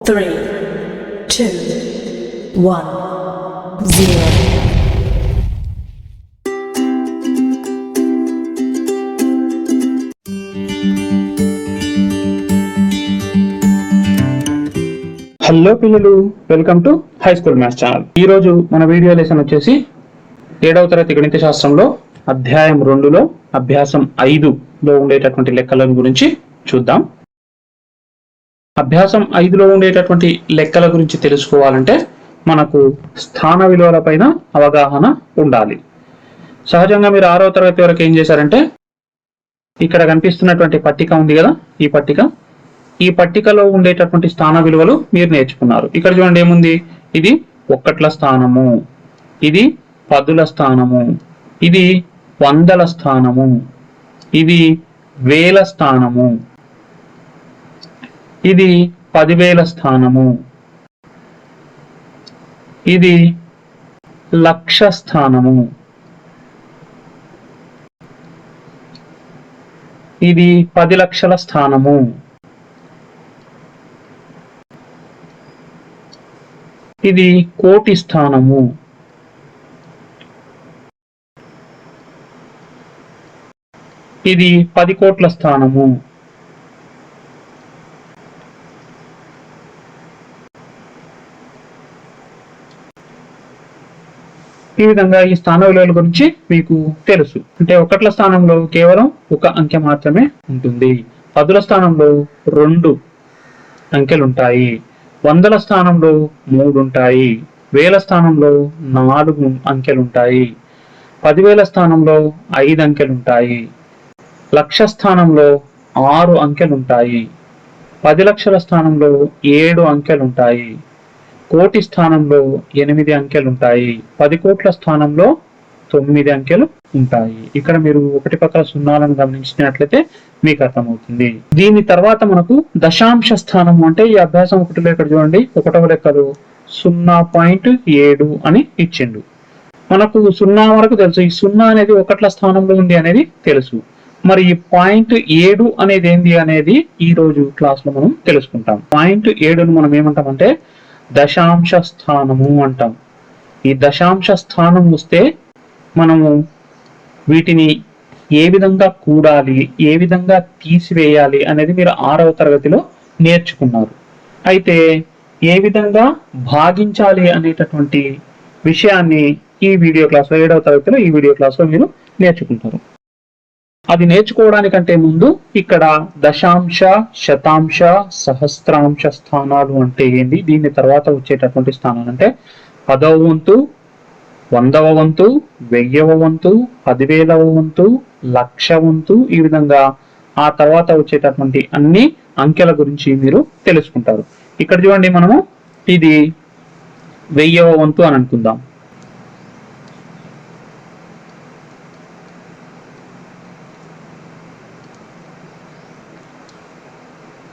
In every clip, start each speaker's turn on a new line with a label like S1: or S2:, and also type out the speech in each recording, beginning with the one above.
S1: 3, 2, 1, 0.
S2: Hello పిల్లలు, welcome to high school maths channel. ఈ రోజు మన వీడియో లెసన్ వచ్చేసి 7వ తరగతి గణిత శాస్త్రంలో అధ్యాయం 2లో అభ్యాసం 5లో ఉండేటటువంటి లెక్కల గురించి చూద్దాం. అభ్యాసం 5లో ఉండేటటువంటి లెక్కల గురించి తెలుసుకోవాలంటే మనకు స్థాన విలువల పైన అవగాహన ఉండాలి. సహజంగా మీరు 6వ తరగతి వరకు ఏం చేశారంటే ఇక్కడ కనిపిస్తున్నటువంటి పట్టిక ఉంది కదా, ఈ పట్టికలో ఉండేటటువంటి స్థాన విలువలు మీరు నేర్చుకున్నారు. ఇక్కడ చూడండి ఏముంది, ఇది ఒక్కట్ల స్థానము, ఇది పదుల స్థానము, ఇది వందల స్థానము, ఇది వేల స్థానము, ఇది 10,000 స్థానము, ఇది లక్ష స్థానము, ఇది 10 లక్షల స్థానము, ఇది కోటి స్థానము, ఇది 10 కోట్ల స్థానము, ఈ విధంగా ఈ స్థాన విలువల గురించి మీకు తెలుసు. అంటే ఒకట్ల స్థానంలో కేవలం ఒక అంకె మాత్రమే ఉంటుంది, పదుల స్థానంలో 2 అంకెలు ఉంటాయి, వందల స్థానంలో 3 ఉంటాయి, వేల స్థానంలో 4 అంకెలు ఉంటాయి, 10,000 స్థానంలో 5 అంకెలు ఉంటాయి, లక్ష స్థానంలో 6 అంకెలు ఉంటాయి, 10 లక్షల స్థానంలో 7 అంకెలు ఉంటాయి, కోటి స్థానంలో 8 అంకెలు ఉంటాయి, 10 కోట్ల స్థానంలో 9 అంకెలు ఉంటాయి. ఇక్కడ మీరు ఒకటి పక్కన సున్నాలను గమనించినట్లయితే మీకు అర్థమవుతుంది. దీని తర్వాత మనకు దశాంశ స్థానము అంటే ఈ అభ్యాసం 1లో ఇక్కడ చూడండి, 1వ లెక్కలు 0.7 అని ఇచ్చిండు. మనకు 0 వరకు తెలుసు, ఈ 0 అనేది ఒకట్ల స్థానంలో ఉంది అనేది తెలుసు. మరి ఈ 0.7 అనేది ఏంది అనేది ఈ రోజు క్లాస్ లో మనం తెలుసుకుంటాం. 0.7ను మనం ఏమంటామంటే దశాంశ స్థానము అంటాం. ఈ దశాంశ స్థానం వస్తే మనము వీటిని ఏ విధంగా కూడాలి, ఏ విధంగా తీసివేయాలి అనేది మీరు 6వ తరగతిలో నేర్చుకున్నారు. అయితే ఏ విధంగా భాగించాలి అనేటటువంటి విషయాన్ని ఈ వీడియో క్లాస్లో 7వ తరగతిలో ఈ వీడియో క్లాస్లో మీరు నేర్చుకుంటారు. అది నేర్చుకోవడానికంటే ముందు ఇక్కడ దశాంశ, శతాంశ, సహస్రాంశ స్థానాలు అంటే ఏంటి, దీని తర్వాత వచ్చేటటువంటి స్థానాలు అంటే 10వ వంతు, 100వ వంతు, 1000వ వంతు, 10,000వ వంతు, లక్ష వంతు, ఈ విధంగా ఆ తర్వాత వచ్చేటటువంటి అన్ని అంకెల గురించి మీరు తెలుసుకుంటారు. ఇక్కడ చూడండి, మనము ఇది 1000వ వంతు అని అనుకుందాం.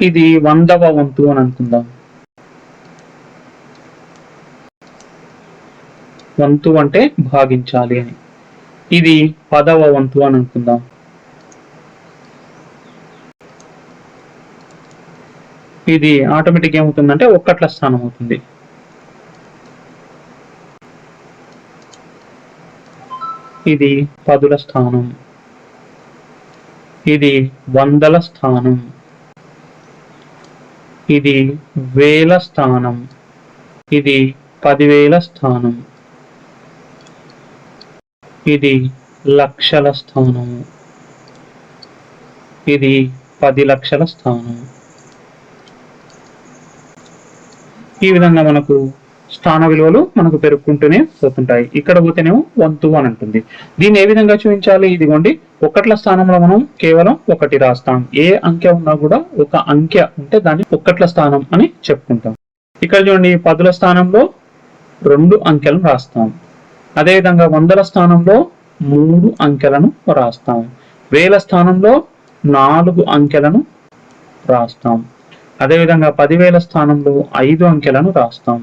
S2: ఇది 100వ వంతు అని అనుకుందాం. వంతు అంటే భాగించాలి అని. ఇది 10వ వంతు అని అనుకుందాం. ఇది ఆటోమేటిక్ ఏమవుతుందంటే ఒక్కట్ల స్థానం అవుతుంది. ఇది పదుల స్థానం, ఇది వందల స్థానం, ఇది వేల స్థానం, ఇది 10,000 స్థానం, ఇది లక్షల స్థానము, ఇది 10 లక్షల స్థానం. ఈ విధంగా మనకు స్థాన విలువలు మనకు పెరుగుకుంటూనే పోతుంటాయి. ఇక్కడ పోతేనేమో వంతు అని అంటుంది. దీన్ని ఏ విధంగా చూపించాలి, ఇదిగోండి ఒక్కట్ల స్థానంలో మనం కేవలం 1 రాస్తాం. ఏ అంకె ఉన్నా కూడా ఒక అంకె ఉంటే దాన్ని ఒక్కట్ల స్థానం అని చెప్పుకుంటాం. ఇక్కడ చూడండి, పదుల స్థానంలో 2 అంకెలను రాస్తాం. అదేవిధంగా వందల స్థానంలో 3 అంకెలను రాస్తాం. వేల స్థానంలో 4 అంకెలను రాస్తాం. అదేవిధంగా 10,000 స్థానంలో 5 అంకెలను రాస్తాం.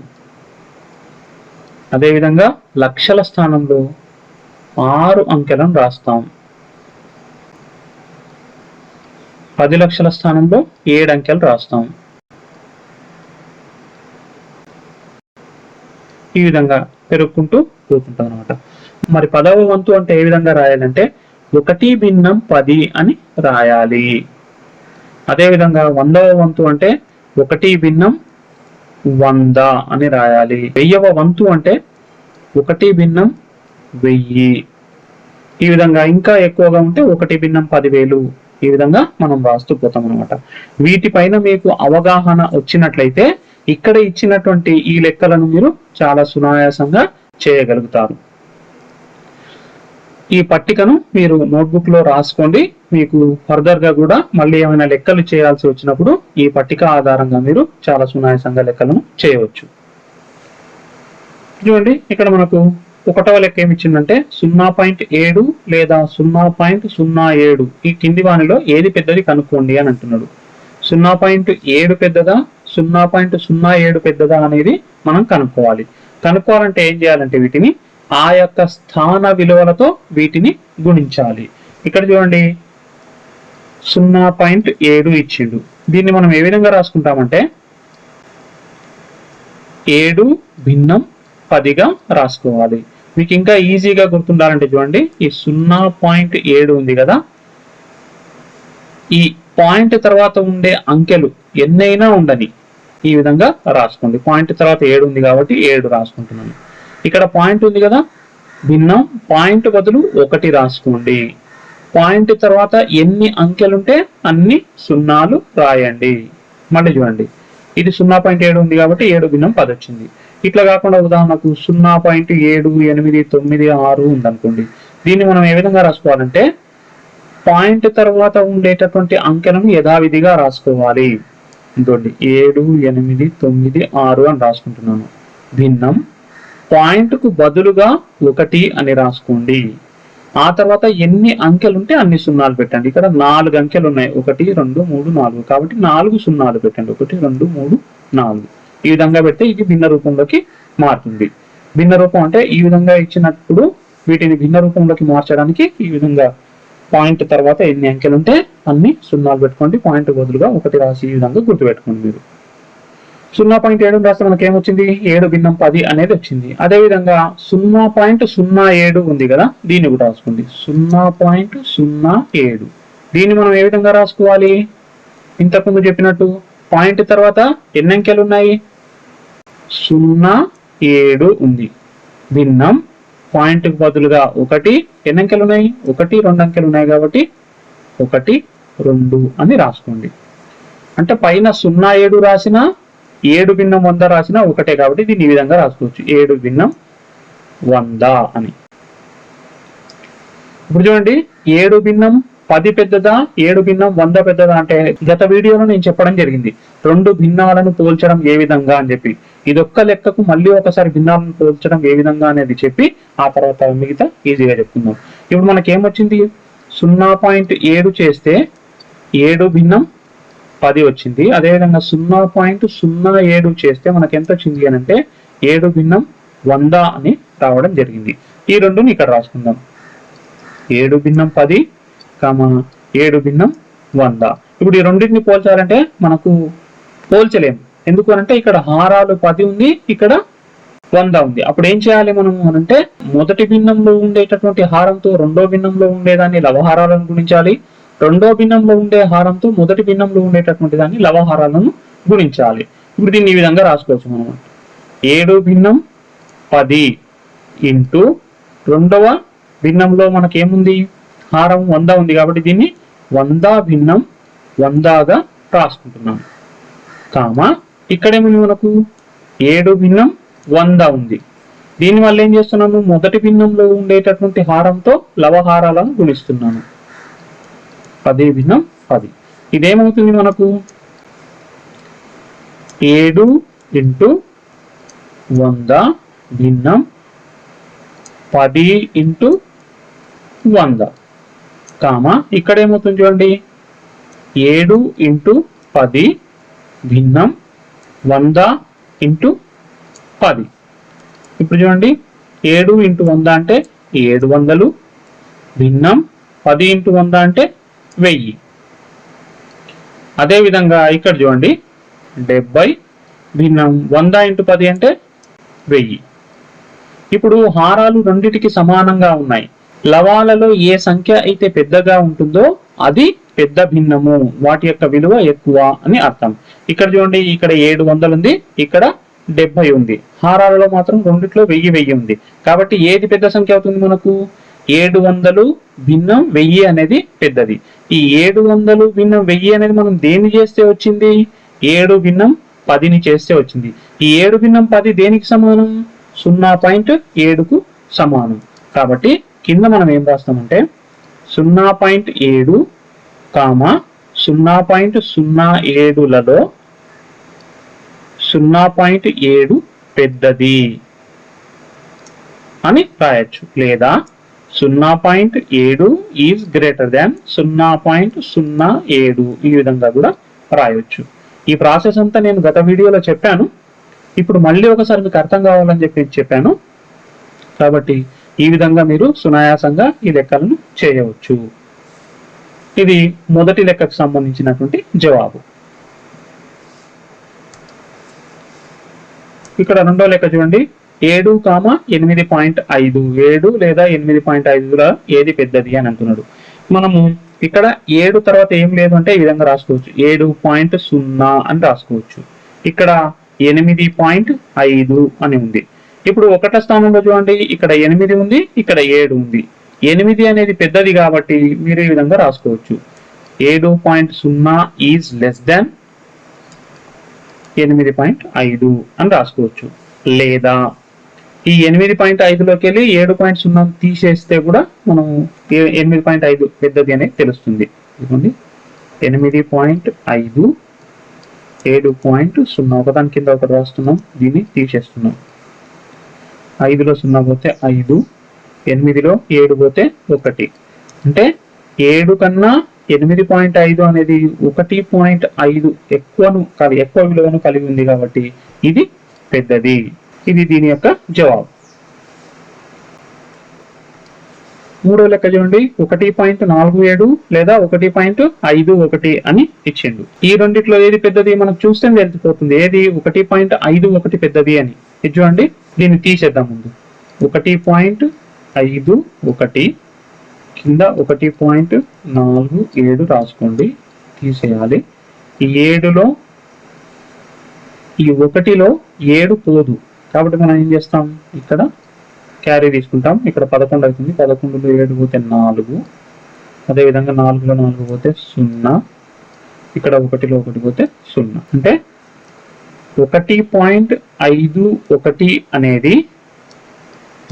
S2: అదేవిధంగా లక్షల స్థానంలో 6 అంకెలను రాస్తాం. 10 లక్షల స్థానంలో 7 అంకెలు రాస్తాం. ఈ విధంగా పెరుగుకుంటూ పోతుంటాం అనమాట. మరి 10వ వంతు అంటే ఏ విధంగా రాయాలంటే 1/10 అని రాయాలి. అదేవిధంగా 100వ వంతు అంటే 1/100 అని రాయాలి. 1000వ వంతు అంటే 1/1000. ఈ విధంగా ఇంకా ఎక్కువగా ఉంటే 1/10,000. ఈ విధంగా మనం రాస్తూ పోతాం అనమాట. వీటిపైన మీకు అవగాహన వచ్చినట్లయితే ఇక్కడ ఇచ్చినటువంటి ఈ లెక్కలను మీరు చాలా సునాయాసంగా చేయగలుగుతారు. ఈ పట్టికను మీరు నోట్బుక్ లో రాసుకోండి. మీకు ఫర్దర్ గా కూడా మళ్ళీ ఏమైనా లెక్కలు చేయాల్సి వచ్చినప్పుడు ఈ పట్టిక ఆధారంగా మీరు చాలా సునాయాసంగా లెక్కలను చేయవచ్చు. చూడండి, ఇక్కడ మనకు 1వ లెక్క ఏమి ఇచ్చిందంటే 0.7 లేదా 0.07 ఈ కింది వానిలో ఏది పెద్దది కనుక్కోండి అని అంటున్నాడు. 0.7 పెద్దదా 0.07 పెద్దదా అనేది మనం కనుక్కోవాలి. కనుక్కోవాలంటే ఏం చేయాలంటే వీటిని ఆ యొక్క స్థాన విలువలతో వీటిని గుణించాలి. ఇక్కడ చూడండి 0.7 ఇచ్చిండు. దీన్ని మనం ఏ విధంగా రాసుకుంటామంటే 7/10గా రాసుకోవాలి. మీకు ఇంకా ఈజీగా గుర్తుండాలంటే చూడండి, ఈ 0.7 ఉంది కదా, ఈ పాయింట్ తర్వాత ఉండే అంకెలు ఎన్నైనా ఉండని ఈ విధంగా రాసుకోండి. పాయింట్ తర్వాత 7 ఉంది కాబట్టి 7 రాసుకుంటున్నాను. ఇక్కడ పాయింట్ ఉంది కదా, భిన్నం పాయింట్ బదులు 1 రాసుకోండి. పాయింట్ తర్వాత ఎన్ని అంకెలుంటే అన్ని సున్నాలు రాయండి. మళ్ళీ చూడండి, ఇది 0.7 ఉంది కాబట్టి 7/10 వచ్చింది. ఇట్లా కాకుండా ఉదాహరణకు 0.78996 ఉందనుకోండి. దీన్ని మనం ఏ విధంగా రాసుకోవాలంటే పాయింట్ తర్వాత ఉండేటటువంటి అంకెలను యథావిధిగా రాసుకోవాలి. ఇంకోండి 78996 అని రాసుకుంటున్నాను. భిన్నం పాయింట్ కు బదులుగా 1 అని రాసుకోండి. ఆ తర్వాత ఎన్ని అంకెలు ఉంటే అన్ని సున్నాలు పెట్టండి. ఇక్కడ 4 అంకెలు ఉన్నాయి, 1 2 3 4 కాబట్టి 4 సున్నాలు పెట్టండి. 1 2 3 4 ఈ విధంగా పెడితే ఇది భిన్న రూపంలోకి మారుతుంది. భిన్న రూపం అంటే ఈ విధంగా ఇచ్చినప్పుడు వీటిని భిన్న రూపంలోకి మార్చడానికి ఈ విధంగా పాయింట్ తర్వాత ఎన్ని అంకెలు ఉంటే అన్ని సున్నాలు పెట్టుకోండి. పాయింట్ బదులుగా 1 రాసి ఈ విధంగా గుర్తుపెట్టుకోండి. మీరు 0.7 రాస్తే మనకి ఏమొచ్చింది 7/10 అనేది వచ్చింది. అదేవిధంగా 0.07 ఉంది కదా, దీన్ని కూడా రాసుకోండి. 0.07 దీన్ని మనం ఏ విధంగా రాసుకోవాలి? ఇంతకుముందు చెప్పినట్టు పాయింట్ తర్వాత ఎన్ని అంకెలు ఉన్నాయి? 07 ఉంది. భిన్నం పాయింట్ కు బదులుగా 1 ఎన్ని అంకెలు ఉన్నాయి? 1 2 అంకెలు ఉన్నాయి కాబట్టి 1 2 అని రాసుకోండి. అంటే పైన 07 రాసిన 7/100 రాసిన ఒకటే కాబట్టి దీన్ని ఈ విధంగా రాసుకోవచ్చు, 7/100 అని. ఇప్పుడు చూడండి, 7/10 పెద్దదా 7/100 పెద్దదా అంటే గత వీడియోలో నేను చెప్పడం జరిగింది రెండు భిన్నాలను పోల్చడం ఏ విధంగా అని చెప్పి. ఇదొక్క లెక్కకు మళ్ళీ ఒకసారి భిన్నాలను పోల్చడం ఏ విధంగా అనేది చెప్పి ఆ తర్వాత మిగతా ఈజీగా చెప్పుకుందాం. ఇప్పుడు మనకి ఏమొచ్చింది? 0.7 చేస్తే 7/10 వచ్చింది. అదేవిధంగా 0.07 చేస్తే మనకి ఎంత వచ్చింది అని అంటే 7/100 అని రావడం జరిగింది. ఈ రెండుని ఇక్కడ రాసుకుందాం, 7/10, 7/100. ఇప్పుడు ఈ రెండింటిని పోల్చాలంటే మనకు పోల్చలేము. ఎందుకు అనంటే ఇక్కడ హారాలు 10 ఉంది, ఇక్కడ 100 ఉంది. అప్పుడు ఏం చేయాలి మనము అనంటే మొదటి భిన్నంలో ఉండేటటువంటి హారంతో రెండో భిన్నంలో ఉండేదాన్ని లవహారాలను గుణించాలి. రెండో భిన్నంలో ఉండే హారంతో మొదటి భిన్నంలో ఉండేటటువంటి దాన్ని లవహారాలను గుణించాలి. ఇప్పుడు దీన్ని ఈ విధంగా రాసుకోవచ్చు మనం. 7/10 ఇంటూ రెండవ భిన్నంలో మనకేముంది? హారం 100 ఉంది కాబట్టి దీన్ని 100/100గా రాసుకుంటున్నాం. ఇక్కడేముంది మనకు 7/100 ఉంది. దీని వల్ల ఏం చేస్తున్నాను? మొదటి భిన్నంలో ఉండేటటువంటి హారంతో లవహారాలను గుణిస్తున్నాను. 10/10 ఇదేమవుతుంది మనకు? 7 × 100 భిన్నం 10 × 100 ఇక్కడ ఏమవుతుంది చూడండి, 7 × 10 భిన్నం 100 × 10. ఇప్పుడు చూడండి, 7 × 100 అంటే 700, భిన్నం 10 × 100 అంటే 1000. అదేవిధంగా ఇక్కడ చూడండి 70, భిన్నం 100 × 10 అంటే 1000. ఇప్పుడు హారాలు రెండిటికి సమానంగా ఉన్నాయి. లవాలలో ఏ సంఖ్య అయితే పెద్దగా ఉంటుందో అది పెద్ద భిన్నము, వాటి యొక్క విలువ ఎక్కువ అని అర్థం. ఇక్కడ చూడండి, ఇక్కడ 700 ఉంది, ఇక్కడ 70 ఉంది. హారాలలో మాత్రం రెండిట్లో 1000 ఉంది. కాబట్టి ఏది పెద్ద సంఖ్య అవుతుంది మనకు? 700 భిన్నం 1000 అనేది పెద్దది. ఈ 700 భిన్నం 1000 అనేది మనం దేన్ని చేస్తే వచ్చింది? 7 భిన్నం 10ని చేస్తే వచ్చింది. ఈ 7 భిన్నం 10 దేనికి సమానం? 0.7కు సమానం. కాబట్టి కింద మనం ఏం రాస్తామంటే 0.7 0.07లలో 0.7 పెద్దది అని రాయొచ్చు. లేదా 0.7 ఈజ్ గ్రేటర్ దాన్ 0.07 ఈ విధంగా కూడా రాయొచ్చు. ఈ ప్రాసెస్ అంతా నేను గత వీడియోలో చెప్పాను. ఇప్పుడు మళ్ళీ ఒకసారి మీకు అర్థం కావాలని చెప్పాను. కాబట్టి ఈ విధంగా మీరు సునాయాసంగా ఈ లెక్కలను చేయవచ్చు. ఇది మొదటి లెక్కకు సంబంధించినటువంటి జవాబు. ఇక్కడ రెండో లెక్క చూడండి, 7, 8.5 7 లేదా 8.5 ఏది పెద్దది అని అంటున్నాడు. మనము ఇక్కడ 7 తర్వాత ఏం లేదు అంటే ఈ విధంగా రాసుకోవచ్చు, 7.0 అని రాసుకోవచ్చు. ఇక్కడ 8.5 అని ఉంది. ఇప్పుడు ఒకటో స్థానంలో చూడండి, ఇక్కడ 8 ఉంది, ఇక్కడ 7 ఉంది. 8 అనేది పెద్దది కాబట్టి మీరు ఈ విధంగా రాసుకోవచ్చు, 7.0 ఈజ్ లెస్ దాన్ 8.5 అని రాసుకోవచ్చు. లేదా ఈ 8.5లోకి వెళ్ళి 7.0 తీసేస్తే కూడా మనం 8.5 పెద్దది అనేది తెలుస్తుంది. ఇదిగోండి 8.5 7.0 ఒకదాని కింద ఒకటి రాస్తున్నాం, దీన్ని తీసేస్తున్నాం. 5లో 0 పోతే 5, 8లో 7 పోతే 1. అంటే 7 కన్నా 8.5 అనేది 1.5 ఎక్కువ విలువను కలిగి ఉంది కాబట్టి ఇది పెద్దది. ఇది దీని యొక్క జవాబు. మూడో లెక్క చూడండి, 1.47 లేదా 1.51 అని ఇచ్చిండు. ఈ రెండిట్లో ఏది పెద్దది మనకు చూస్తే తెలిసిపోతుంది, ఏది 1.51 పెద్దది అని. ఇది చూడండి, దీన్ని తీసేద్దాం. ముందు 1.51 కింద 1.47 రాసుకోండి, తీసేయాలి. ఈ 7లో ఈ 1లో 7 పోదు కాబట్టి మనం ఏం చేస్తాం, ఇక్కడ క్యారీ తీసుకుంటాం. ఇక్కడ 11 అవుతుంది, 11లో 7 పోతే 4, అదేవిధంగా 4లో 4 పోతే 0, ఇక్కడ 1లో 1 పోతే 0. అంటే 1.51 అనేది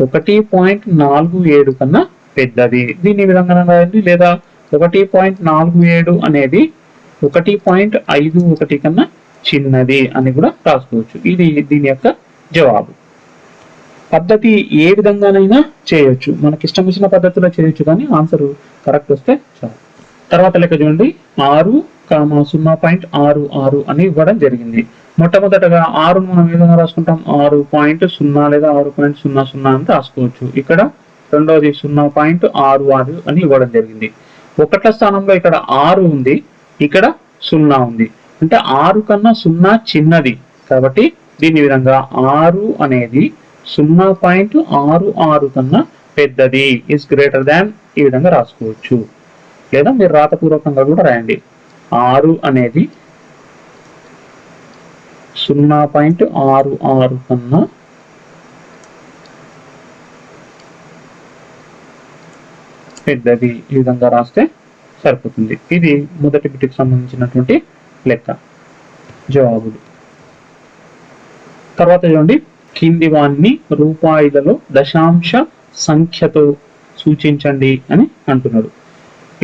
S2: 1.47 కన్నా పెద్దది. దీని విధంగా రాయండి. లేదా 1.47 అనేది 1.51 కన్నా చిన్నది అని కూడా రాసుకోవచ్చు. ఇది దీని యొక్క జవాబు. పద్ధతి ఏ విధంగానైనా చేయొచ్చు, మనకి ఇష్టం వచ్చిన పద్ధతిలో చేయొచ్చు, కానీ ఆన్సర్ కరెక్ట్ వస్తే చాలు. తర్వాత లెక్క చూడండి, 6, 0.66 అని ఇవ్వడం జరిగింది. మొట్టమొదటగా 6ను మనం ఏ విధంగా రాసుకుంటాం, 6.0 లేదా 6.00 అని రాసుకోవచ్చు. ఇక్కడ రెండవది 0.66 అని ఇవ్వడం జరిగింది. ఒకట్ల స్థానంలో ఇక్కడ 6 ఉంది, ఇక్కడ 0 ఉంది. అంటే 6 కన్నా 0 చిన్నది కాబట్టి దీని విధంగా 6 అనేది 0.66 కన్నా పెద్దది, ఇస్ గ్రేటర్ దాన్ ఈ విధంగా రాసుకోవచ్చు. లేదా మీరు రాతపూర్వకంగా కూడా రాయండి, 6 అనేది 0.66 కన్నా పెద్దది, ఈ విధంగా రాస్తే సరిపోతుంది. ఇది మొదటి బిట్కి సంబంధించినటువంటి లెక్క జవాబులు. తర్వాత చూడండి, కింది వాన్ని రూపాయలలో దశాంశ సంఖ్యతో సూచించండి అని అంటున్నాడు.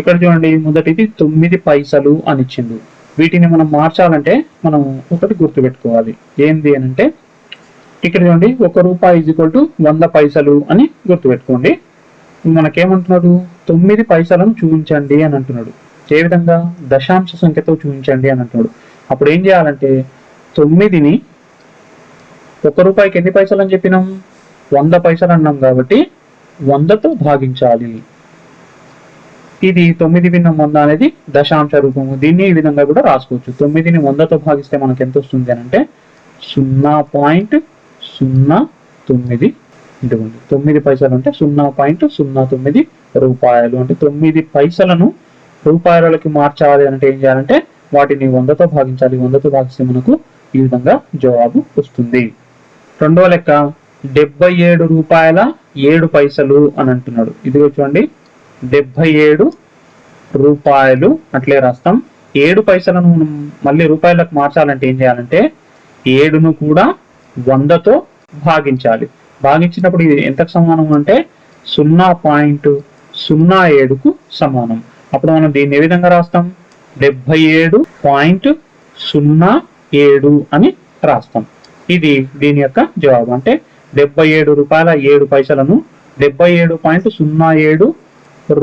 S2: ఇక్కడ చూడండి, మొదటిది 9 పైసలు అని ఇచ్చిండు. వీటిని మనం మార్చాలంటే మనం ఒకటి గుర్తుపెట్టుకోవాలి. ఏంది అని అంటే, ఇక్కడ చూడండి, 1 రూపాయి = 100 పైసలు అని గుర్తుపెట్టుకోండి. మనకేమంటున్నాడు, 9 పైసలను చూపించండి అని అంటున్నాడు. ఏ విధంగా? దశాంశ సంఖ్యతో చూపించండి అని అంటున్నాడు. అప్పుడు ఏం చేయాలంటే, 9ని 1 రూపాయికి ఎన్ని పైసలు అని చెప్పినాం, 100 పైసలు అన్నాం కాబట్టి 100తో భాగించాలి. ఇది 9/100 అనేది దశాంశ రూపము. దీన్ని ఈ విధంగా కూడా రాసుకోవచ్చు. 9ని 100తో భాగిస్తే మనకు ఎంత వస్తుంది అని అంటే 0.09 ఇదిగోండి 9 పైసలు అంటే 0.09 రూపాయలు. అంటే 9 పైసలను రూపాయలకి మార్చాలి అంటే ఏం చేయాలంటే వాటిని 100తో భాగించాలి. 100తో భాగిస్తే మనకు ఈ విధంగా జవాబు వస్తుంది. రెండవ లెక్క 77 రూపాయల 7 పైసలు అని అంటున్నాడు. ఇదిగో చూడండి 77 రూపాయలు అట్లే రాస్తాం. 7 పైసలను మనం మళ్ళీ రూపాయలకు మార్చాలంటే ఏం చేయాలంటే 7ను కూడా 100తో భాగించాలి. భాగించినప్పుడు ఇది ఎంతకు సమానం అంటే 0.07కు సమానం. అప్పుడు మనం దీన్ని ఏ విధంగా రాస్తాం 77.07 అని రాస్తాం. ఇది దీని యొక్క జవాబు. అంటే 77 రూపాయల 7 పైసలను 77.07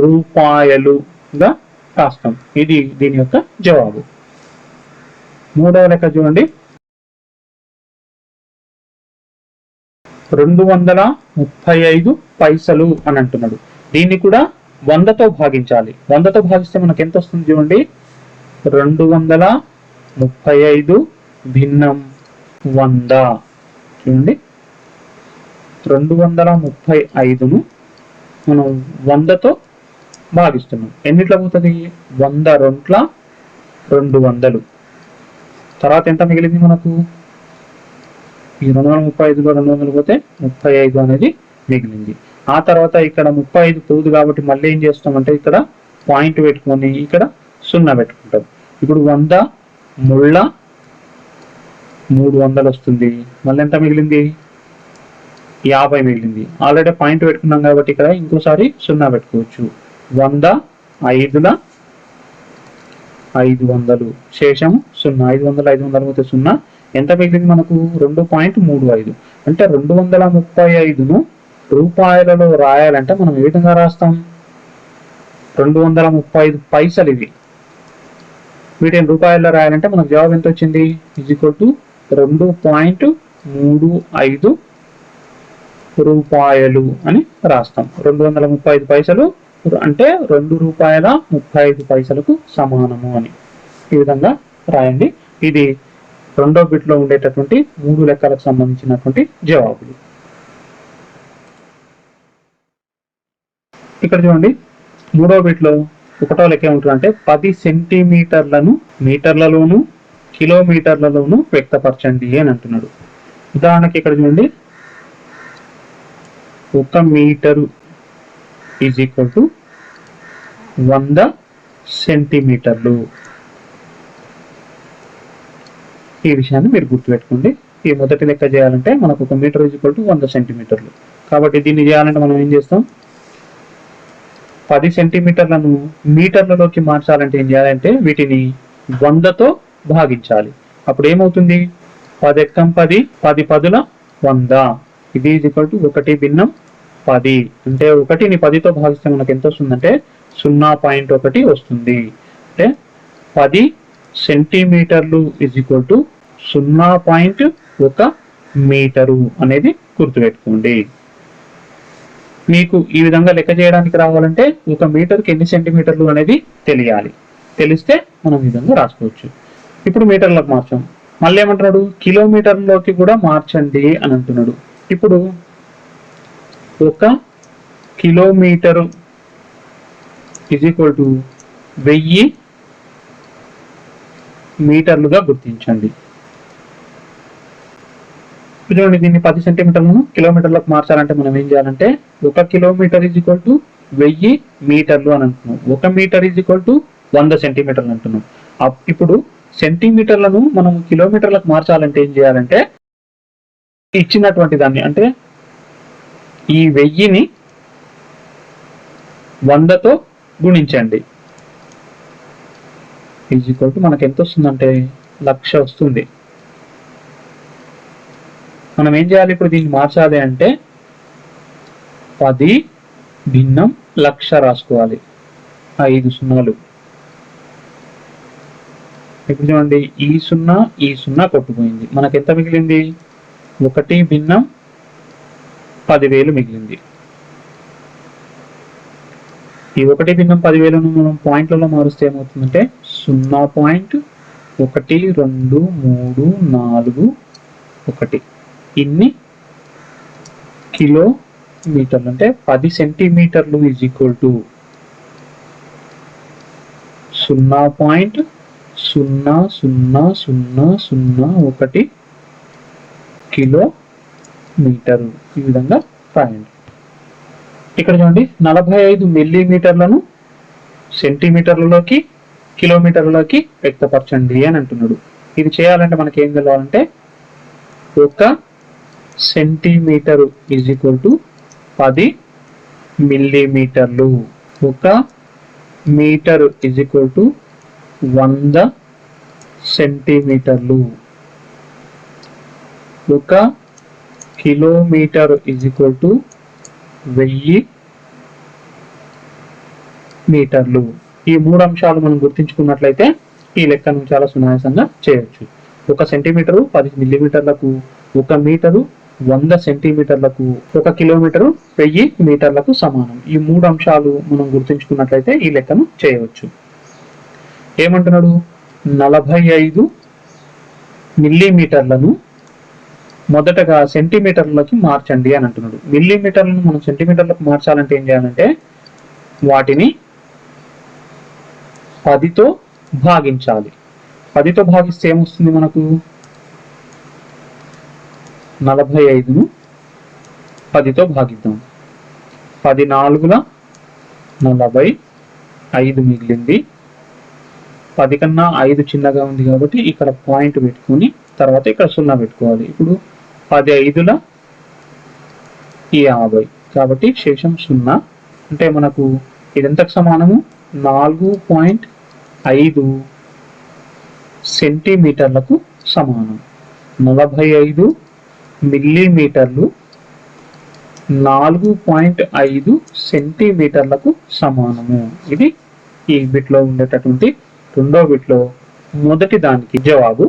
S2: రూపాయలుగా రాస్తాం. ఇది దీని యొక్క జవాబు. మూడవ లెక్క చూడండి 235 పైసలు అని అంటున్నాడు. దీన్ని కూడా 100తో భాగించాలి. 100తో భాగిస్తే మనకు ఎంత వస్తుంది చూడండి 235 భిన్నం 100. చూడండి 235ను మనం 100తో భాగిస్తున్నాం. ఎన్నిట్లా పోతుంది 100 రొంట్ల 200. తర్వాత ఎంత మిగిలింది మనకు ఈ 235లో 200 పోతే 35 అనేది మిగిలింది. ఆ తర్వాత ఇక్కడ 35 పోదు కాబట్టి మళ్ళీ ఏం చేస్తామంటే ఇక్కడ పాయింట్ పెట్టుకొని ఇక్కడ 0 పెట్టుకుంటాం. ఇప్పుడు 100 ముళ్ళ 300 వస్తుంది. మళ్ళీ ఎంత మిగిలింది 50 మిగిలింది. ఆల్రెడీ పాయింట్ పెట్టుకున్నాం కాబట్టి ఇక్కడ ఇంకోసారి 0 పెట్టుకోవచ్చు. 100 5ల 500 శేషం 0. 500 పోతే 0. ఎంత మిగిలింది మనకు 2.35. అంటే 235ను రూపాయలలో రాయాలంటే మనం ఏ విధంగా రాస్తాం 235 పైసలు ఇవి. వీటిని రూపాయల్లో రాయాలంటే మనకు జవాబు ఎంత వచ్చింది =2.35 రూపాయలు అని రాస్తాం. 235 పైసలు అంటే 2 రూపాయల 35 పైసలకు సమానము అని ఈ విధంగా రాయండి. ఇది రెండో బిట్లో ఉండేటటువంటి 3 లెక్కలకు సంబంధించినటువంటి జవాబులు. ఇక్కడ చూడండి మూడో బిట్లో ఒకటో లెక్క ఏముంటుందంటే 10 సెంటీమీటర్లను మీటర్లలోను కిలోమీటర్లలోను వ్యక్తపరచండి అని అంటున్నాడు. ఉదాహరణకి ఇక్కడ చూడండి 1 మీటరు = 100 సెంటీమీటర్లు. ఈ విషయాన్ని మీరు గుర్తుపెట్టుకోండి. ఈ మొదటి లెక్క చేయాలంటే మనకు 1 మీటర్ = 100 సెంటీమీటర్లు. కాబట్టి దీన్ని చేయాలంటే మనం ఏం చేస్తాం 10 సెంటీమీటర్లను మీటర్లలోకి మార్చాలంటే ఏం చేయాలంటే వీటిని 100తో భాగించాలి. అప్పుడు ఏమవుతుంది 10 × 10 10 పదుల 100. ఇది =1/10. అంటే 1ని 10తో భాగిస్తే మనకు ఎంత వస్తుందంటే 0.1 వస్తుంది. అంటే 10 సెంటీమీటర్లు = 0.1 మీటరు అనేది గుర్తుపెట్టుకోండి. మీకు ఈ విధంగా లెక్క చేయడానికి రావాలంటే 1 మీటర్కి ఎన్ని సెంటీమీటర్లు అనేది తెలియాలి. తెలిస్తే మనం ఈ విధంగా రాసుకోవచ్చు. ఇప్పుడు మీటర్లకు మార్చాం. మళ్ళీ ఏమంటున్నాడు కిలోమీటర్లోకి కూడా మార్చండి అని అంటున్నాడు. ఇప్పుడు 1 కిలోమీటరు =1000 మీటర్లుగా గుర్తించండి. చూడండి దీన్ని 10 సెంటీమీటర్లను కిలోమీటర్లకు మార్చాలంటే మనం ఏం చేయాలంటే 1 కిలోమీటర్ = 1000 మీటర్లు అని అంటున్నాం. 1 మీటర్ = 100 సెంటీమీటర్లు అంటున్నాం. ఇప్పుడు సెంటీమీటర్లను మనం కిలోమీటర్లకు మార్చాలంటే ఏం చేయాలంటే ఇచ్చినటువంటి దాన్ని అంటే ఈ 1000ని 100తో గుణించండి. మనకు ఎంత వస్తుందంటే 1,00,000 వస్తుంది. మనం ఏం చేయాలి ఇప్పుడు దీన్ని మార్చాలి అంటే 10 భిన్నం 1,00,000 రాసుకోవాలి. 5 సున్నాలు. ఇప్పుడు చూడండి ఈ 0 కొట్టుపోయింది. మనకు ఎంత మిగిలింది 1 భిన్నం 10,000 మిగిలింది. ఈ 1 భిన్నం 10,000ను మనం పాయింట్లలో మారుస్తే ఏమవుతుందంటే 0.1234 1 ఇన్ని కిలోమీటర్లు మీటర్లు అంటే 10 సెంటీమీటర్లు ఈజ్ ఈక్వల్ టు 0.00001 కిలోమీటరు. ఈ విధంగా రాయండి. ఇక్కడ చూడండి 45 మిల్లీమీటర్లను సెంటీమీటర్లలోకి కిలోమీటర్లలోకి వ్యక్తపరచండి అని అంటున్నాడు. ఇది చేయాలంటే మనకి ఏం తెలవాలంటే 1 సెంటీమీటరు ఈజ్ ఈక్వల్ టు 10 మిల్లీమీటర్లు, 1 మీటరు ఈజ్ ఈక్వల్ టు 100 సెంటీమీటర్లు, 1 కిలోమీటర్ ఈజ్ ఈక్వల్ టు 1000 మీటర్లు. ఈ 3 అంశాలు మనం గుర్తించుకున్నట్లయితే ఈ లెక్కను చాలా సునాయాసంగా చేయొచ్చు. 1 సెంటీమీటరు 10 మిల్లీమీటర్లకు, 1 మీటరు 100 సెంటీమీటర్లకు, 1 కిలోమీటరు 1000 మీటర్లకు సమానం. ఈ 3 అంశాలు మనం గుర్తుంచుకున్నట్లయితే ఈ లెక్కను చేయవచ్చు. ఏమంటున్నాడు? 45 మిల్లీమీటర్లను మొదటగా సెంటీమీటర్లకి మార్చండి అని అంటున్నాడు. మిల్లీమీటర్లను మనం సెంటీమీటర్లకు మార్చాలంటే ఏం చేయాలంటే వాటిని 10తో భాగించాలి. 10తో భాగిస్తే ఏమొస్తుంది మనకు? 45ను 10తో భాగిద్దాం. 10 4ల 40, 5 మిగిలింది. 10 కన్నా 5 చిన్నగా ఉంది కాబట్టి ఇక్కడ పాయింట్ పెట్టుకొని తర్వాత ఇక్కడ 0 పెట్టుకోవాలి. ఇప్పుడు 10 5ల 50 కాబట్టి శేషం 0. అంటే మనకు ఇది ఎంతకు సమానము? 4.5 సెంటీమీటర్లకు సమానం. 45 మిల్లీమీటర్లు 4.5 సెంటీమీటర్లకు సమానము. ఇది ఈ బిట్లో ఉండేటటువంటి రెండో బిట్లో మొదటి దానికి జవాబు.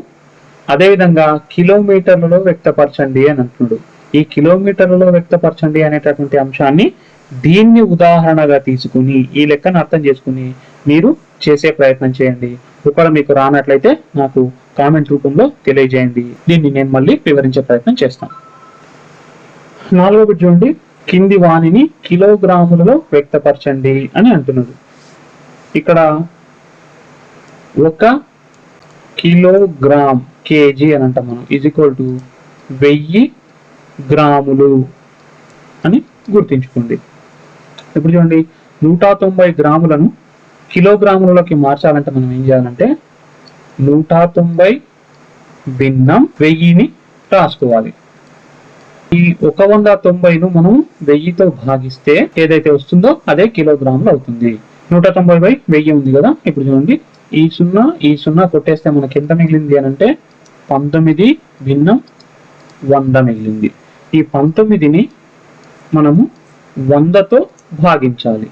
S2: అదేవిధంగా కిలోమీటర్లలో వ్యక్తపరచండి అని అంటున్నాడు. ఈ కిలోమీటర్లలో వ్యక్తపరచండి అనేటటువంటి అంశాన్ని దీన్ని ఉదాహరణగా తీసుకుని ఈ లెక్కను అర్థం చేసుకుని మీరు చేసే ప్రయత్నం చేయండి. ఒకవేళ మీకు రానట్లయితే నాకు కామెంట్ రూపంలో తెలియజేయండి. దీన్ని నేను మళ్ళీ వివరించే ప్రయత్నం చేస్తాను. 4వ బిట్ చూడండి. కింది వాణిని కిలోగ్రాములలో వ్యక్తపరచండి అని అంటున్నాడు. ఇక్కడ 1 కిలోగ్రామ్ కేజీ అని అంటాం మనం ఈజ్ ఈక్వల్ టు 1000 గ్రాములు అని గుర్తించుకోండి. ఇప్పుడు చూడండి 190 గ్రాములను కిలోగ్రాములలోకి మార్చాలంటే మనం ఏం చేయాలంటే 190 భిన్నం 1000ని రాసుకోవాలి. ఈ 190ను మనం 1000తో భాగిస్తే ఏదైతే వస్తుందో అదే కిలోగ్రాములు అవుతుంది. 190/1000 ఉంది కదా. ఇప్పుడు చూడండి ఈ 0 కొట్టేస్తే మనకి ఎంత మిగిలింది అని అంటే 19 భిన్నం 100 మిగిలింది. ఈ 19ని మనము 100తో భాగించాలి.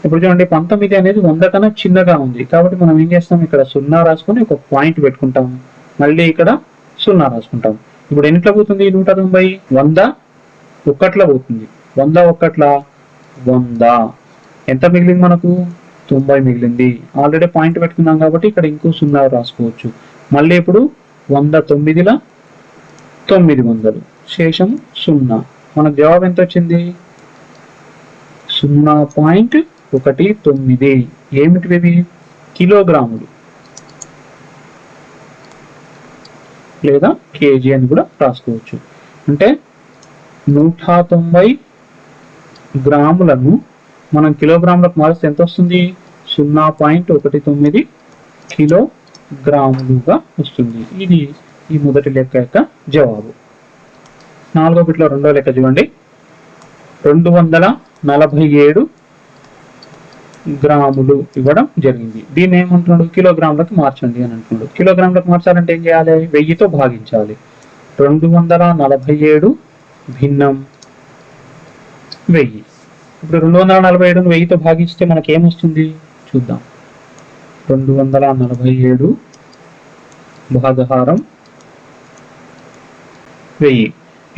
S2: ఇప్పుడు చూడండి 19 అనేది 100 కన్నా చిన్నగా ఉంది కాబట్టి మనం ఏం చేస్తాం? ఇక్కడ 0 రాసుకొని ఒక పాయింట్ పెట్టుకుంటాం. మళ్ళీ ఇక్కడ 0 రాసుకుంటాం. ఇప్పుడు ఎన్నిట్లో పోతుంది? 190 100 ఒక్కట్లో పోతుంది. 100 ఒక్కట్ల 100. ఎంత మిగిలింది మనకు? 90 మిగిలింది. ఆల్రెడీ పాయింట్ పెట్టుకున్నాం కాబట్టి ఇక్కడ ఇంకో 0 రాసుకోవచ్చు. మళ్ళీ ఇప్పుడు 109ల 900 శేషం 0. మనకు జవాబు ఎంత వచ్చింది? 0.19. ఏమిటివి? కిలోగ్రాములు లేదా కేజీ అని కూడా రాసుకోవచ్చు. అంటే 190 గ్రాములను మనం కిలోగ్రాములకు మారిస్తే ఎంత వస్తుంది? 0.19 కిలోగ్రాములుగా వస్తుంది. ఇది ఈ మొదటి లెక్క యొక్క జవాబు. 4వ బిట్లో రెండో లెక్క చూడండి. 247 గ్రాములు ఇవ్వడం జరిగింది. దీన్ని ఏమంటున్నాడు? కిలోగ్రాములకు మార్చండి అని అంటున్నాడు. కిలోగ్రాములకు మార్చాలంటే ఏం చేయాలి? 1000తో భాగించాలి. 247 భిన్నం 1000. ఇప్పుడు 247ను 1000తో భాగిస్తే మనకి ఏమొస్తుంది చూద్దాం. 247 భాగహారం 1000.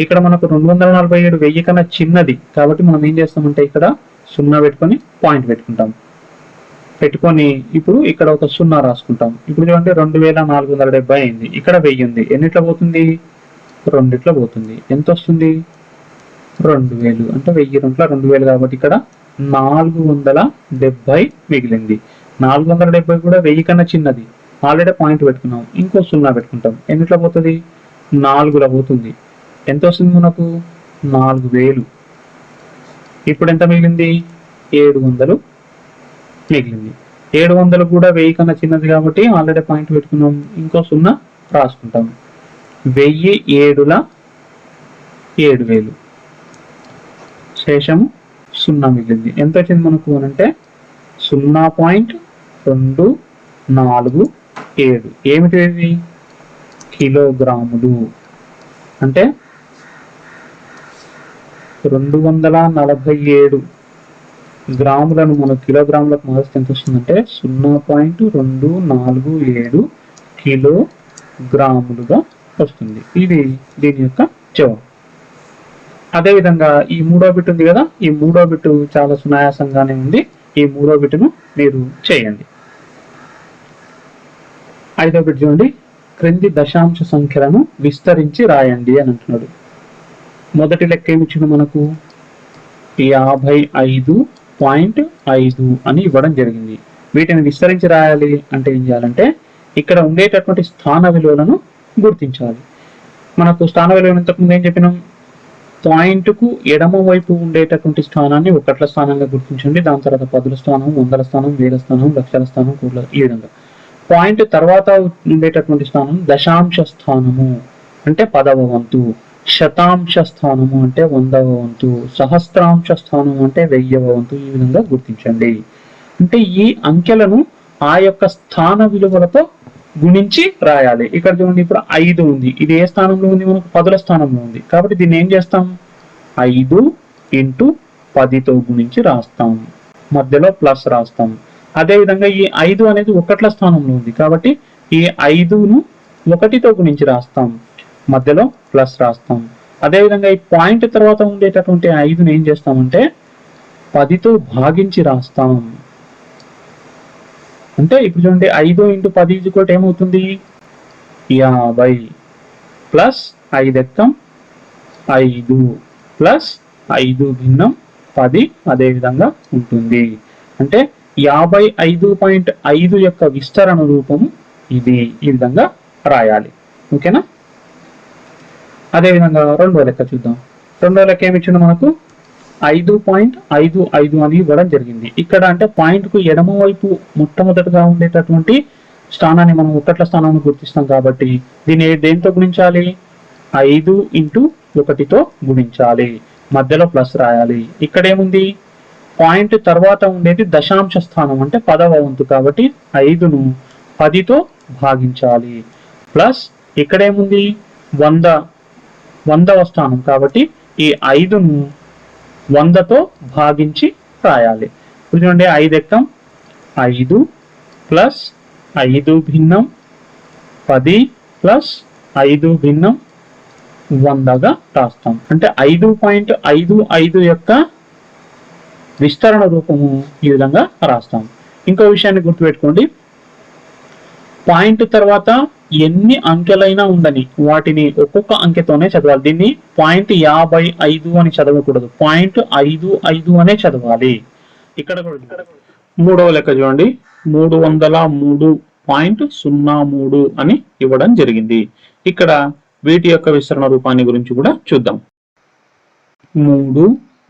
S2: ఇక్కడ మనకు 247 1000 కన్నా చిన్నది కాబట్టి మనం ఏం చేస్తామంటే ఇక్కడ 0 పెట్టుకొని పాయింట్ పెట్టుకొని ఇప్పుడు ఇక్కడ ఒక 0 రాసుకుంటాం. ఇప్పుడు చూడండి 2470 అయింది. ఇక్కడ 1000 ఉంది. ఎన్నిట్లో పోతుంది? 2 పోతుంది. ఎంత వస్తుంది? 2000 అంటే 1000 కాబట్టి ఇక్కడ 470 మిగిలింది. 470 కూడా 1000 కన్నా చిన్నది. ఆల్రెడీ పాయింట్ పెట్టుకున్నాం, ఇంకో 0 పెట్టుకుంటాం. ఎన్నిట్లో పోతుంది? 4లో పోతుంది. ఎంత వస్తుంది మనకు? 4000. ఇప్పుడు ఎంత మిగిలింది? 700 మిగిలింది. 700 కూడా 1000 కన్నా చిన్నది కాబట్టి ఆల్రెడీ పాయింట్ పెట్టుకున్నాం, ఇంకో 0 రాసుకుంటాం. 1000 7ల 7000, శేషము 0 మిగిలింది. ఎంత వచ్చింది మనకు అంటే 0.247. ఏమిటి ఇది? కిలోగ్రాములు. అంటే 247 గ్రాములను మనం కిలోగ్రాములకు మారిస్తే ఎంత వస్తుందంటే 0.247 కిలోగ్రాములుగా వస్తుంది. ఇది దీని యొక్క జవాబు. అదేవిధంగా ఈ మూడో బిట్ ఉంది కదా, ఈ మూడో బిట్ చాలా సునాయాసంగానే ఉంది. ఈ మూడో బిట్ను మీరు చేయండి. 5వ బిట్ చూడండి. క్రింది దశాంశ సంఖ్యలను విస్తరించి రాయండి అని అంటున్నాడు. మొదటి లెక్క ఏమిచ్చిండు మనకు? 55.5 అని ఇవ్వడం జరిగింది. వీటిని విస్తరించి రాయాలి అంటే ఏం చేయాలంటే ఇక్కడ ఉండేటటువంటి స్థాన విలువలను గుర్తించాలి. మనకు స్థాన విలువలు ఇంతకుముందు ఏం చెప్పినాం? పాయింట్కు ఎడమ వైపు ఉండేటటువంటి స్థానాన్ని ఒకట్ల స్థానంగా గుర్తించండి. దాని తర్వాత పదుల స్థానం, వందల స్థానం, వేల స్థానం, లక్షల స్థానం, కోట్ల, ఈ విధంగా. పాయింట్ తర్వాత ఉండేటటువంటి స్థానం దశాంశ స్థానము అంటే 10వ వంతు, శతాంశ స్థానము అంటే 100వ వంతు, సహస్రాంశ స్థానం అంటే 1000వ వంతు. ఈ విధంగా గుర్తించండి. అంటే ఈ అంకెలను ఆ యొక్క స్థాన విలువలతో గుణించి రాయాలి. ఇక్కడ చూడండి, ఇప్పుడు 5 ఉంది. ఇది ఏ స్థానంలో ఉంది? మనకు పదుల స్థానంలో ఉంది. కాబట్టి దీన్ని ఏం చేస్తాం? 5 × 10తో గుణించి రాస్తాం, మధ్యలో ప్లస్ రాస్తాం. అదేవిధంగా ఈ 5 అనేది ఒకట్ల స్థానంలో ఉంది కాబట్టి ఈ 5ను 1తో గుణించి రాస్తాం, మధ్యలో ప్లస్ రాస్తాం. అదేవిధంగా ఈ పాయింట్ తర్వాత ఉండేటటువంటి 5ను ఏం చేస్తామంటే 10తో భాగించి రాస్తాం. అంటే ఇప్పుడు చూడండి, 5 × 10 ఏమవుతుంది? 50 ప్లస్ 5 ఎక్కం 5 ప్లస్ 5 భిన్నం 10 అదే విధంగా ఉంటుంది. అంటే 55.5 యొక్క విస్తరణ రూపము ఇది. ఈ విధంగా రాయాలి. ఓకేనా? అదేవిధంగా రెండో లెక్క చూద్దాం. రెండో లెక్క ఏమి ఇచ్చిండు మనకు? 5.55 అని ఇవ్వడం జరిగింది. ఇక్కడ అంటే పాయింట్కు ఎడమ వైపు మొట్టమొదటిగా ఉండేటటువంటి స్థానాన్ని మనం ఒకట్ల స్థానాన్ని గుర్తిస్తాం కాబట్టి దీన్ని దేంతో గుణించాలి? 5 × 1తో గుణించాలి, మధ్యలో ప్లస్ రాయాలి. ఇక్కడ ఏముంది? పాయింట్ తర్వాత ఉండేది దశాంశ స్థానం అంటే 10వ వంతు కాబట్టి 5ను 10తో భాగించాలి. ప్లస్ ఇక్కడ ఏముంది? 100వ స్థానం కాబట్టి ఈ 5ను 100తో భాగించి రాయాలి. ఇప్పుడు చూడండి, 5 ఎక్కం 5 ప్లస్ 5 భిన్నం 10 ప్లస్ 5 భిన్నం 100గా రాస్తాం. అంటే 5.55 యొక్క విస్తరణ రూపము ఈ విధంగా రాస్తాం. ఇంకో విషయాన్ని గుర్తుపెట్టుకోండి, పాయింట్ తర్వాత ఎన్ని అంకెలైనా ఉండని వాటిని ఒక్కొక్క అంకెతోనే చదవాలి. దీన్ని 0.55 అని చదవకూడదు, 0.55 అనే చదవాలి. ఇక్కడ మూడవ లెక్క చూడండి, 303.03 అని ఇవ్వడం జరిగింది. ఇక్కడ వీటి యొక్క విస్తరణ రూపాన్ని గురించి కూడా చూద్దాం. 3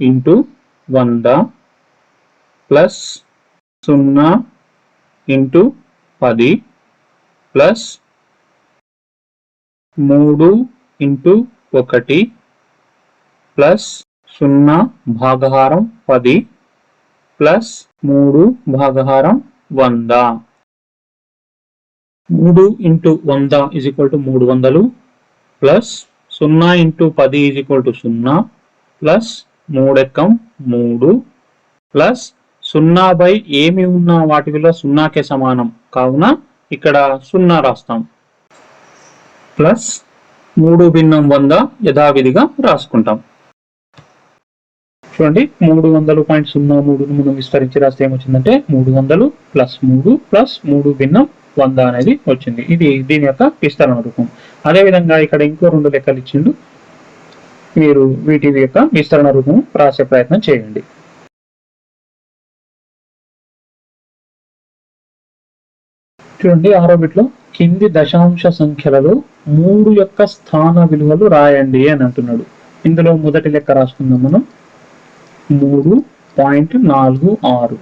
S2: × 100 plus 0 × 10 plus 3 × 1 plus 0 భాగహారం 10 plus 3 భాగహారం 100. 3 × 100 300 plus 0 × 10 0 plus 3 ఎక్కం 3 plus 0 ఏమి ఉన్న వాటి విలువ 0కే సమానం కావున ఇక్కడ 0 రాస్తాం. ప్లస్ 3 భిన్నం 100 యథావిధిగా రాసుకుంటాం. చూడండి, 300.03 మనం విస్తరించి రాస్తే ఏమొచ్చిందంటే 300 ప్లస్ 3 ప్లస్ 3 భిన్నం 100 అనేది వచ్చింది. ఇది దీని యొక్క విస్తరణ రూపం. అదేవిధంగా ఇక్కడ ఇంకో 2 లెక్కలు ఇచ్చిండు. మీరు వీటి యొక్క విస్తరణ రూపం రాసే ప్రయత్నం చేయండి. చూడండి 6వ బిట్లో కింది దశాంశ సంఖ్యలలో 3 యొక్క స్థాన విలువలు రాయండి అని అంటున్నాడు. ఇందులో మొదటి లెక్క రాసుకుందాం మనం. 3.46.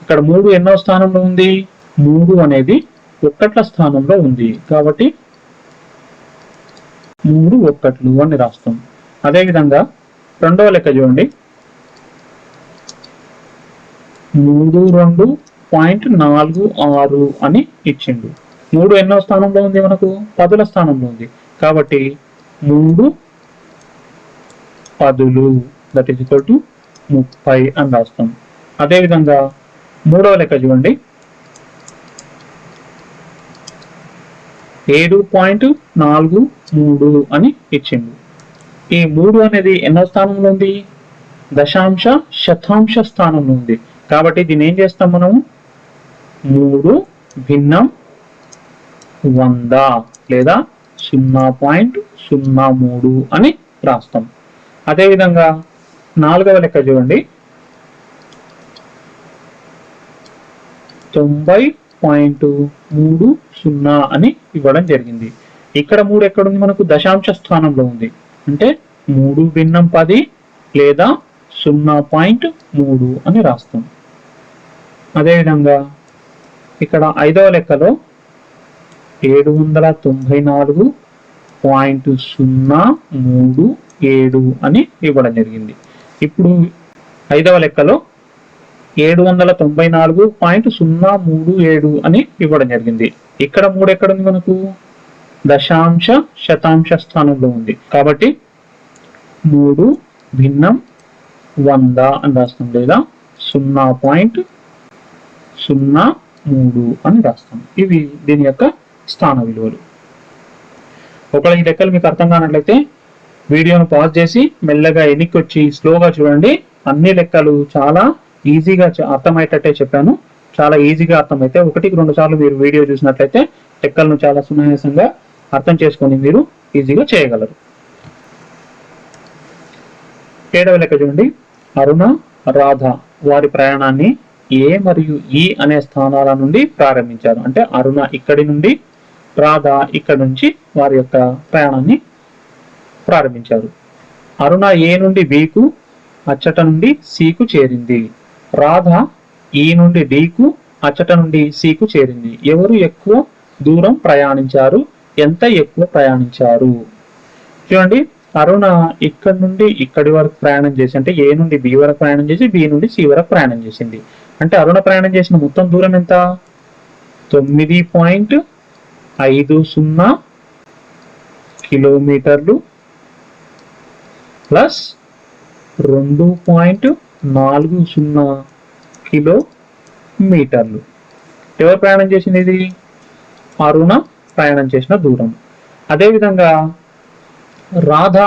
S2: ఇక్కడ 3 ఎన్నో స్థానంలో ఉంది? 3 అనేది ఒక్కట్ల స్థానంలో ఉంది కాబట్టి 3 ఒక్కట్లు అని రాస్తాం. అదేవిధంగా రెండవ లెక్క చూడండి. 32.46 అని ఇచ్చిండు. 3 ఎన్నో స్థానంలో ఉంది? మనకు 10ల స్థానంలో ఉంది కాబట్టి 3 10 దట్ ఈజ్ ఈక్వల్ టు 30 అని రాస్తాం. అదేవిధంగా మూడవ లెక్క చూడండి. 7.43 అని ఇచ్చిండు. ఈ 3 అనేది ఎన్నో స్థానంలో ఉంది? దశాంశ శతాంశ స్థానంలో ఉంది కాబట్టి దీన్ని ఏం చేస్తాం మనము? 3 భిన్నం 100 లేదా 0.03 అని రాస్తాం. అదేవిధంగా నాలుగవ లెక్క చూడండి. 90.30 అని ఇవ్వడం జరిగింది. ఇక్కడ 3 ఎక్కడుంది? మనకు దశాంశ స్థానంలో ఉంది అంటే 3 భిన్నం 10 లేదా 0.3 అని రాస్తాం. అదేవిధంగా ఇక్కడ ఐదవ లెక్కలో 794.037 అని ఇవ్వడం జరిగింది. ఇప్పుడు ఐదవ లెక్కలో 794.037 అని ఇవ్వడం జరిగింది. ఇక్కడ 3 ఎక్కడ ఉంది? మనకు దశాంశ శతాంశ స్థానంలో ఉంది కాబట్టి 3 భిన్నం 100 అని రాస్తాం లేదా 0.03 అని రాస్తాం. ఇవి దీని యొక్క స్థాన విలువలు. ఒకవేళ ఈ లెక్కలు మీకు అర్థం కానట్లయితే వీడియోను పాజ్ చేసి మెల్లగా ఎన్నిక వచ్చి స్లోగా చూడండి. అన్ని లెక్కలు చాలా ఈజీగా అర్థమయ్యేటట్టే చెప్పాను. చాలా ఈజీగా అర్థమైతే 1-2 సార్లు మీరు వీడియో చూసినట్లయితే లెక్కలను చాలా సునాయాసంగా అర్థం చేసుకొని మీరు ఈజీగా చేయగలరు. 7వ లెక్క చూడండి. అరుణ, రాధ వారి ప్రయాణాన్ని ఏ మరియు ఈ అనే స్థానాల నుండి ప్రారంభించారు. అంటే అరుణ ఇక్కడి నుండి, రాధ ఇక్కడి నుంచి వారి యొక్క ప్రయాణాన్ని ప్రారంభించారు. అరుణ ఏ నుండి బికు, అచ్చట నుండి సికు చేరింది. రాధ ఈ నుండి డికు, అచ్చట నుండి సికు చేరింది. ఎవరు ఎక్కువ దూరం ప్రయాణించారు? ఎంత ఎక్కువ ప్రయాణించారు? చూడండి, అరుణ ఇక్కడ నుండి ఇక్కడి వరకు ప్రయాణం చేసి అంటే ఏ నుండి బి వరకు ప్రయాణం చేసి బి నుండి సి వరకు ప్రయాణం చేసింది. అంటే అరుణ ప్రయాణం చేసిన మొత్తం దూరం ఎంత? 9.50 కిలోమీటర్లు ప్లస్ 2.40 కిలోమీటర్లు. ఎవరు ప్రయాణం చేసింది? ఇది అరుణ ప్రయాణం చేసిన దూరం. అదేవిధంగా రాధ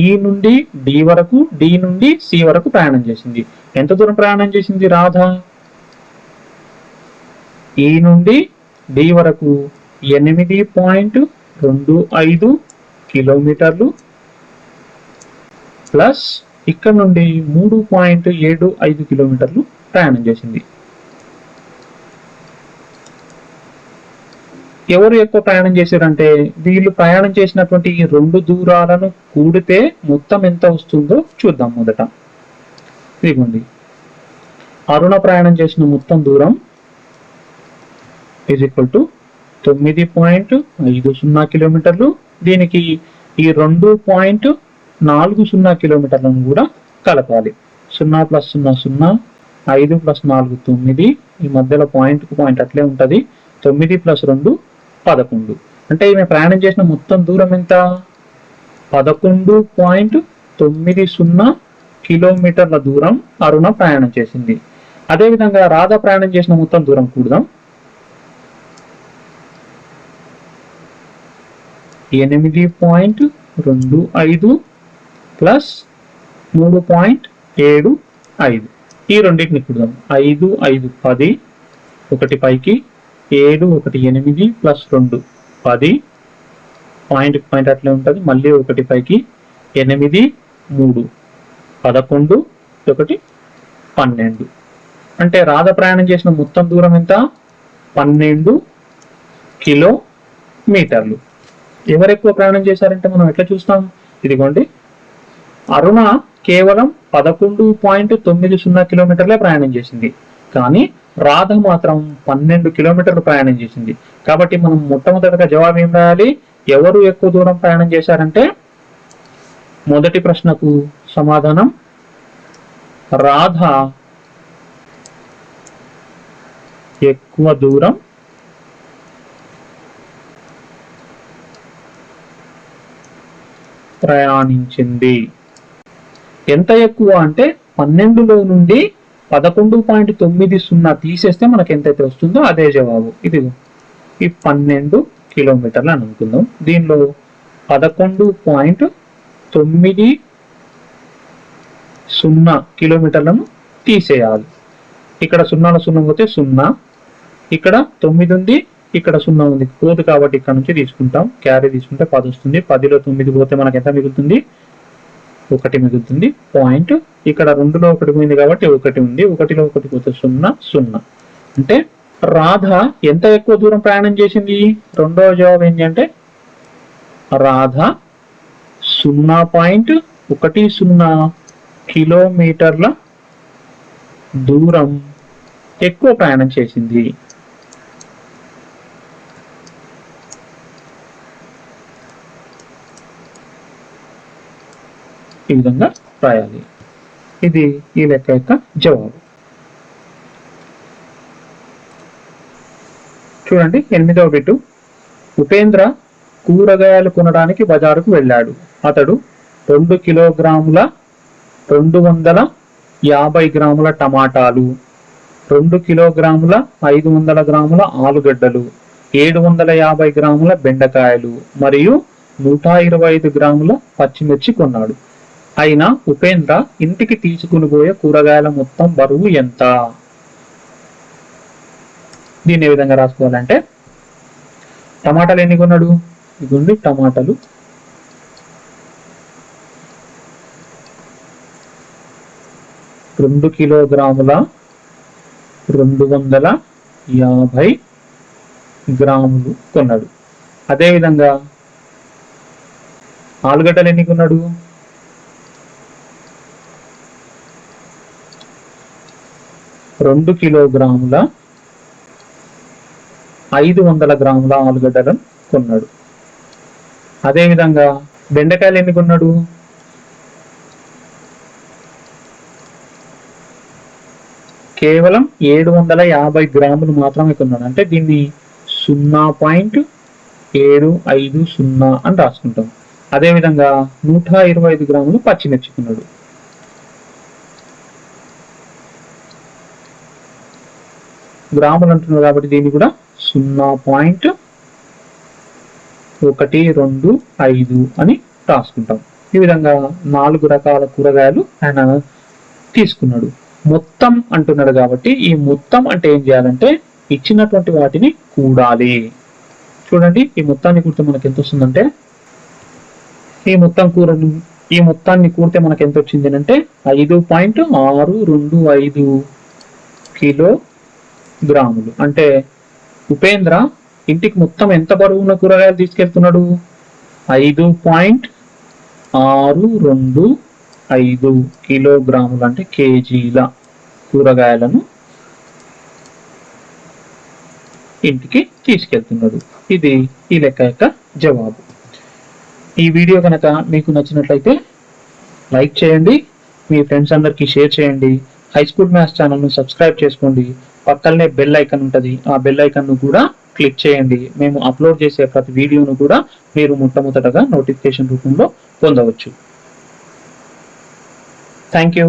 S2: ఈ నుండి డి వరకు, డి నుండి సి వరకు ప్రయాణం చేసింది. ఎంత దూరం ప్రయాణం చేసింది రాధ? ఈ నుండి డి వరకు 8.25 కిలోమీటర్లు ప్లస్ ఇక్కడ నుండి 3.75 కిలోమీటర్లు ప్రయాణం చేసింది. ఎవరు ఎక్కువ ప్రయాణం చేశారంటే వీళ్ళు ప్రయాణం చేసినటువంటి ఈ 2 దూరాలను కూడితే మొత్తం ఎంత వస్తుందో చూద్దాం. మొదట ఇదిగోండి, అరుణ ప్రయాణం చేసిన మొత్తం దూరం ఈజ్ ఈక్వల్ టు 9.50 కిలోమీటర్లు. దీనికి ఈ 2.40 కిలోమీటర్లను కూడా కలపాలి. 0 + 0 0, 5 + 4 9, ఈ మధ్యలో పాయింట్ అట్లే ఉంటుంది. 9 + 2 11. అంటే ఈమె ప్రయాణం చేసిన మొత్తం దూరం ఎంత? 11.90 కిలోమీటర్ల దూరం అరుణ ప్రయాణం చేసింది. అదేవిధంగా రాధ ప్రయాణం చేసిన మొత్తం దూరం కూడదాం. 8.25 ప్లస్ 3.75. ఈ రెండింటిని కూడదాం. 5 5 10, 1 పైకి 7 1 8 ప్లస్ 2 10, పాయింట్ అట్లే ఉంటుంది. మళ్ళీ 1 పైకి 8 3, 11, ఒకటి 12. అంటే రాధ ప్రయాణం చేసిన మొత్తం దూరం ఎంత? 12 కిలోమీటర్లు. ఎవరు ఎక్కువ ప్రయాణం చేశారంటే మనం ఎట్లా చూస్తాం? ఇదిగోండి, అరుణ కేవలం 11.90 కిలోమీటర్లే ప్రయాణం చేసింది, కానీ రాధ మాత్రం 12 కిలోమీటర్లు ప్రయాణం చేసింది. కాబట్టి మనం మొట్టమొదటిగా జవాబు ఏం రాయాలి? ఎవరు ఎక్కువ దూరం ప్రయాణం చేశారంటే మొదటి ప్రశ్నకు సమాధానం రాధ ఎక్కువ దూరం ప్రయాణించింది. ఎంత ఎక్కువ అంటే 12లో నుండి 11.90 తీసేస్తే మనకు ఎంతైతే వస్తుందో అదే జవాబు. ఇది ఈ 12 కిలోమీటర్లు అని అనుకుందాం. దీనిలో 11.90 కిలోమీటర్లను తీసేయాలి. ఇక్కడ 0 పోతే 0, ఇక్కడ 9 ఉంది, ఇక్కడ 0 ఉంది, పోదు కాబట్టి ఇక్కడ నుంచి తీసుకుంటాం. క్యారీ తీసుకుంటే 10 వస్తుంది. 10లో 9 పోతే మనకి ఎంత మిగులుతుంది? 1 మిగులుతుంది. పాయింట్ ఇక్కడ 2లో 1 పోయింది కాబట్టి 1 ఉంది. 1లో 1 పోతే 0, 0. అంటే రాధ ఎంత ఎక్కువ దూరం ప్రయాణం చేసింది? రెండవ జవాబు ఏంటి అంటే రాధ 0.10 కిలోమీటర్ల దూరం ఎక్కువ ప్రయాణం చేసింది. ఈ విధంగా రాయాలి. ఇది ఈ లెక్క యొక్క జవాబు. చూడండి, 8వ బిట్టు. ఉపేంద్ర కూరగాయలు కొనడానికి బజారుకు వెళ్ళాడు. అతడు 2 కిలోగ్రాముల 250 గ్రాముల టమాటాలు, 2 కిలోగ్రాముల 500 గ్రాముల ఆలుగడ్డలు, 750 గ్రాముల బెండకాయలు మరియు 125 గ్రాముల పచ్చిమిర్చి కొన్నాడు. అయినా ఉపేంద్ర ఇంటికి తీసుకుని పోయే కూరగాయల మొత్తం బరువు ఎంత? దీన్ని ఏ విధంగా రాసుకోవాలంటే, టమాటాలు ఎన్ని కొన్నాడు? ఇదిగోండి టమాటాలు 2 కిలోగ్రాముల 250 గ్రాములు కొన్నాడు. అదేవిధంగా ఆలుగడ్డలు ఎన్ని కొన్నాడు? 2 కిలోగ్రాముల 500 గ్రాముల ఆలుగడ్డలను కొన్నాడు. అదేవిధంగా బెండకాయలు ఎన్ని కొన్నాడు? కేవలం 750 గ్రాములు మాత్రమే కొన్నాడు. అంటే దీన్ని 0.750 అని రాసుకుంటాం. అదేవిధంగా 125 గ్రాములు పచ్చిమిర్చి కొన్నాడు. గ్రాములు అంటున్నారు కాబట్టి దీన్ని కూడా 0.125 అని రాసుకుంటాం. ఈ విధంగా 4 రకాల కూరగాయలు ఆయన తీసుకున్నాడు. మొత్తం అంటున్నాడు కాబట్టి ఈ మొత్తం అంటే ఏం చేయాలంటే ఇచ్చినటువంటి వాటిని కూడాలి. చూడండి, ఈ మొత్తాన్ని కూడితే మనకి ఎంత వస్తుందంటే, ఈ మొత్తాన్ని కూడితే మనకి ఎంత వచ్చింది అంటే 5.625 కిలోగ్రాములు. అంటే ఉపేంద్ర ఇంటికి మొత్తం ఎంత బరువున్న కూరగాయలు తీసుకెళ్తున్నాడు? 5.625 కిలోగ్రాములు అంటే కేజీల కూరగాయలను ఇంటికి తీసుకెళ్తున్నాడు. ఇది ఈ లెక్క యొక్క జవాబు. ఈ వీడియో కనుక మీకు నచ్చినట్లయితే లైక్ చేయండి, మీ ఫ్రెండ్స్ అందరికీ షేర్ చేయండి. హై స్కూల్ మ్యాథ్స్ ఛానల్ను సబ్స్క్రైబ్ చేసుకోండి. పక్కనే బెల్ ఐకాన్ ఉంటుంది, ఆ బెల్ ఐకాన్ను కూడా క్లిక్ చేయండి. మేము అప్లోడ్ చేసే ప్రతి వీడియోను కూడా మీరు మొట్టమొదటగా నోటిఫికేషన్ రూపంలో పొందవచ్చు. Thank you.